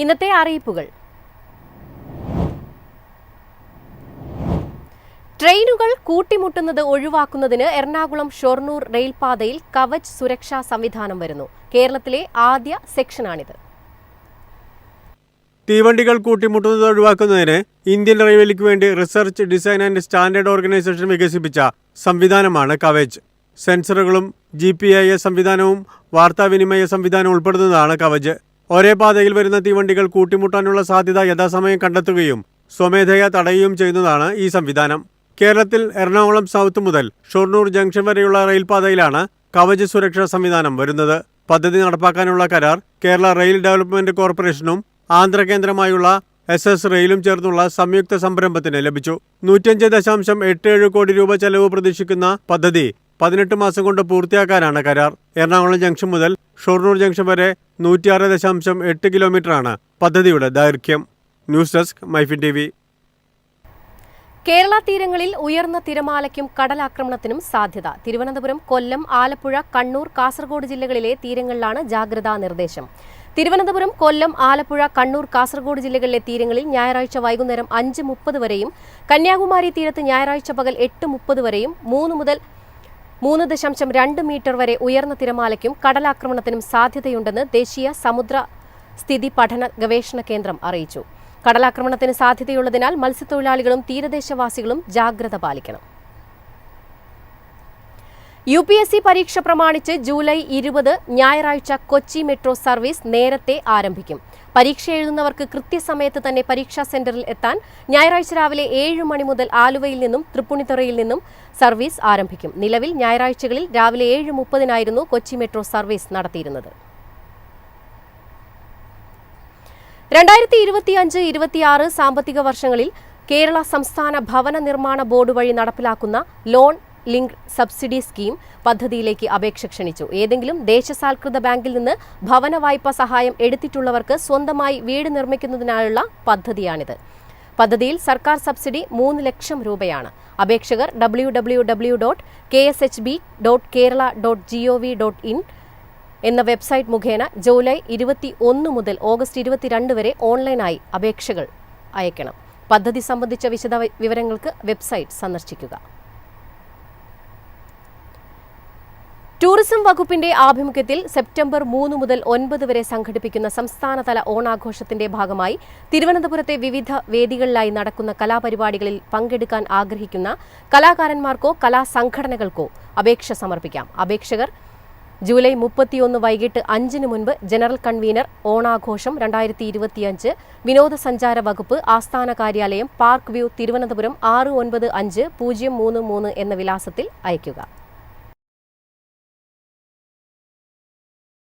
ഇന്നത്തെ അറിയിപ്പുകൾ. ട്രെയിനുകൾ കൂട്ടിമുട്ടുന്നത് ഒഴിവാക്കുന്നതിന് എറണാകുളം ഷൊർണൂർ റെയിൽപാതയിൽ കവച് സുരക്ഷാ സംവിധാനം വരുന്നു. കേരളത്തിലെ ആദ്യ സെക്ഷനാണിത്. തീവണ്ടികൾ കൂട്ടിമുട്ടുന്നത് ഒഴിവാക്കുന്നതിന് ഇന്ത്യൻ റെയിൽവേക്ക് വേണ്ടി research, design and standard organisation വികസിപ്പിച്ച സംവിധാനമാണ് കവച്. സെൻസറുകളും GPIS സംവിധാനവും വാർത്താവിനിമയ സംവിധാനവും ഉൾപ്പെടുന്നതാണ് കവച്. ഒരേ പാതയിൽ വരുന്ന തീവണ്ടികൾ കൂട്ടിമുട്ടാനുള്ള സാധ്യത യഥാസമയം കണ്ടെത്തുകയും സ്വമേധയാ തടയുകയും ചെയ്യുന്നതാണ് ഈ സംവിധാനം. കേരളത്തിൽ എറണാകുളം സൗത്ത് മുതൽ ഷൊർണൂർ ജംഗ്ഷൻ വരെയുള്ള റെയിൽപാതയിലാണ് കവച് സുരക്ഷാ സംവിധാനം വരുന്നത്. പദ്ധതി നടപ്പാക്കാനുള്ള കരാർ കേരള റെയിൽ ഡെവലപ്മെന്റ് കോർപ്പറേഷനും ആന്ധ്രകേന്ദ്രമായുള്ള SS റെയിലും ചേർന്നുള്ള സംയുക്ത സംരംഭത്തിന് ലഭിച്ചു. 105.87 കോടി രൂപ ചെലവ് പ്രതീക്ഷിക്കുന്ന പദ്ധതി 18 മാസം കൊണ്ട് പൂർത്തിയാക്കാനാണ് കരാർ. എറണാകുളം ജംഗ്ഷൻ മുതൽ ഷൊർണൂർ ജംഗ്ഷൻ വരെ 106.8 കിലോമീറ്ററാണ് പദ്ധതിയുടെ ദൈർഘ്യം. News desk MyFin TV. Kerala തീരങ്ങളിൽ ഉയർന്ന തിരമാലയ്ക്കും കടലാക്രമണത്തിനും സാധ്യത. തിരുവനന്തപുരം, കൊല്ലം, ആലപ്പുഴ, കണ്ണൂർ, കാസർഗോഡ് ജില്ലകളിലെ തീരങ്ങളിലാണ് ജാഗ്രതാ നിർദ്ദേശം. തിരുവനന്തപുരം, കൊല്ലം, ആലപ്പുഴ, കണ്ണൂർ, കാസർഗോഡ് ജില്ലകളിലെ തീരങ്ങളിൽ ഞായറാഴ്ച വൈകുന്നേരം 5:30 വരെയും കന്യാകുമാരി തീരത്ത് ഞായറാഴ്ച പകൽ 8:30 വരെയും 3 മുതൽ 3.2 മീറ്റർ വരെ ഉയർന്ന തിരമാലയ്ക്കും കടലാക്രമണത്തിനും സാധ്യതയുണ്ടെന്ന് ദേശീയ സമുദ്ര സ്ഥിതി പഠന ഗവേഷണ കേന്ദ്രം അറിയിച്ചു. കടലാക്രമണത്തിന് സാധ്യതയുള്ളതിനാൽ മത്സ്യത്തൊഴിലാളികളും തീരദേശവാസികളും ജാഗ്രത പാലിക്കണം. UPSC പരീക്ഷ പ്രമാണിച്ച് ജൂലൈ 20 ഞായറാഴ്ച കൊച്ചി മെട്രോ സർവീസ് നേരത്തെ ആരംഭിക്കും. പരീക്ഷ എഴുതുന്നവർക്ക് കൃത്യസമയത്ത് തന്നെ പരീക്ഷാ സെന്ററിൽ എത്താൻ ഞായറാഴ്ച രാവിലെ 7 മണി മുതൽ ആലുവയിൽ നിന്നും തൃപ്പൂണിത്തുറയിൽ നിന്നും സർവീസ് ആരംഭിക്കും. നിലവിൽ ഞായറാഴ്ചകളിൽ രാവിലെ 7:30 കൊച്ചി മെട്രോ സർവീസ് നടത്തിയിരുന്നത്. 2025-26 സാമ്പത്തിക വർഷങ്ങളിൽ കേരള സംസ്ഥാന ഭവന നിർമ്മാണ ബോർഡ് വഴി നടപ്പിലാക്കുന്ന ലോൺ ലിങ്ക്ഡ് സബ്സിഡി സ്കീം പദ്ധതിയിലേക്ക് അപേക്ഷ ക്ഷണിച്ചു. ഏതെങ്കിലും ദേശസാൽകൃത ബാങ്കിൽ നിന്ന് ഭവന വായ്പാ സഹായം എടുത്തിട്ടുള്ളവർക്ക് സ്വന്തമായി വീട് നിർമ്മിക്കുന്നതിനായുള്ള പദ്ധതിയാണിത്. പദ്ധതിയിൽ സർക്കാർ സബ്സിഡി 3 ലക്ഷം രൂപയാണ്. അപേക്ഷകർ www.kshb.kerala.gov.in എന്ന വെബ്സൈറ്റ് മുഖേന ജൂലൈ 21 മുതൽ ഓഗസ്റ്റ് 22 വരെ ഓൺലൈനായി അപേക്ഷകൾ അയക്കണം. പദ്ധതി സംബന്ധിച്ച വിശദ വിവരങ്ങൾക്ക് വെബ്സൈറ്റ് സന്ദർശിക്കുക. ടൂറിസം വകുപ്പിന്റെ ആഭിമുഖ്യത്തിൽ സെപ്റ്റംബർ 3 മുതൽ 9 വരെ സംഘടിപ്പിക്കുന്ന സംസ്ഥാനതല ഓണാഘോഷത്തിന്റെ ഭാഗമായി തിരുവനന്തപുരത്തെ വിവിധ വേദികളിലായി നടക്കുന്ന കലാപരിപാടികളിൽ പങ്കെടുക്കാൻ ആഗ്രഹിക്കുന്ന കലാകാരന്മാർക്കോ കലാസംഘടനകൾക്കോ അപേക്ഷ സമർപ്പിക്കാം. അപേക്ഷകർ ജൂലൈ 31 വൈകിട്ട് 5 മുൻപ് ജനറൽ കൺവീനർ, ഓണാഘോഷം 2025, വിനോദസഞ്ചാര വകുപ്പ്, ആസ്ഥാന കാര്യാലയം, പാർക്ക് വ്യൂ, തിരുവനന്തപുരം 695033 എന്ന വിലാസത്തിൽ അയയ്ക്കുക.